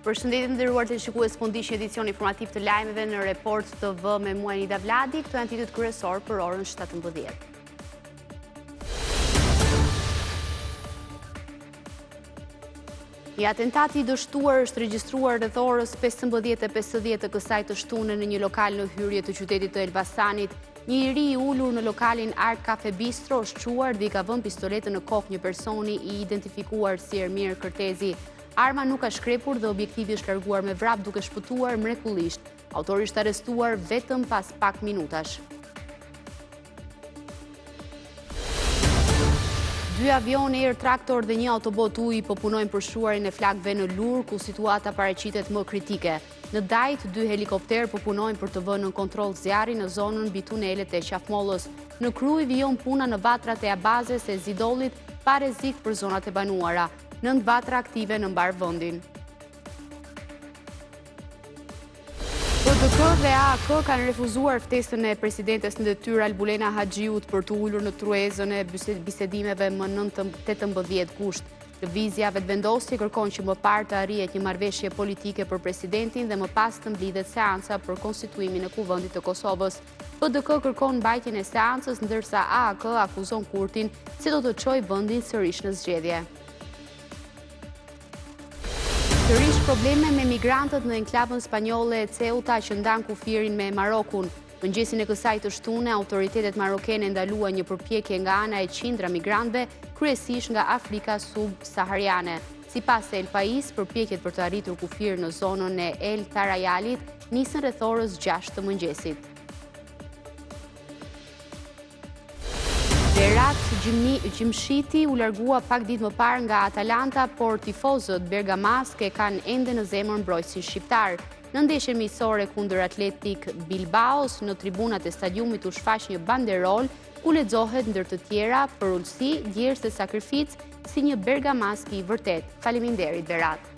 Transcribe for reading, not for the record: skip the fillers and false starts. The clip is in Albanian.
Përshëndetje të nderuar teleshikues, po ndiqni edicion informativ të lajmeve në Report TV me mua Nida Vladi. Këto janë titujt kryesor për orën 17. Një atentati i dështuar është regjistruar rreth orës 15:50 të kësaj të shtunë në një lokal në hyrje të qytetit të Elbasanit. Një i ri i ulur në lokalin Art Cafe Bistro është quar dhe i ka vënë pistoletën në kokë një personi i identifikuar si Ermir Kërtezi. Arma nuk ka shkrepur dhe objektivi është larguar me vrap duke shpëtuar mrekullisht. Autori është arrestuar vetëm pas pak minutash. Dy avion Air Tractor dhe një autobot ujë po punojnë për shuarin e flakëve në Lur, ku situata paraqitet më kritike. Në Dajt, dy helikopter po punojnë për të vënë në kontroll zjarrin në zonën mbi tunelet e Qafmollës. Në Krujë vijon puna në vatrat e Abazes e Zidollit pa rrezik për zonat e banuara. 9 vatra aktive në mbar vendin. PDK dhe AAK kanë refuzuar ftesën e presidentes në detyrë Albulena Haxhiut për të ulur në truezën e bisedimeve më 18 gusht. Lëvizja vetëvendosje kërkon që më parë të arrihet një marrëveshje politike për presidentin dhe më pas të mblidhet seanca për konstituimin e Kuvendit të Kosovës. PDK kërkon mbajtjen e seancës, ndërsa AAK akuzon Kurtin se do të çojë vendin sërish në zgjedhje. Sërish probleme me migrantët në enklavën spanjolle e Ceuta që ndan kufirin me Marokun. Mëngjesin e kësaj të shtune, autoritetet marokene ndaluan një përpjekje nga ana e qindra migrantëve, kryesisht nga Afrika subsahariane. Sipas El Pais, përpjekjet për të arritur kufir në zonën e El Tarajalit nisën rreth orës 6 të mëngjesit. Berat Gjimshiti u largua pak ditë më parë nga Atalanta, por tifozët bergamaske kanë ende në zemër mbrojtësin shqiptar. Në ndeshjen miqësore kundër Atletik Bilbaos, në tribunat e stadiumit u shfaq një banderol ku lexohet ndër të tjera për ulësi, djersë dhe sakrificë si një bergamask i vërtet. Faleminderit Berat.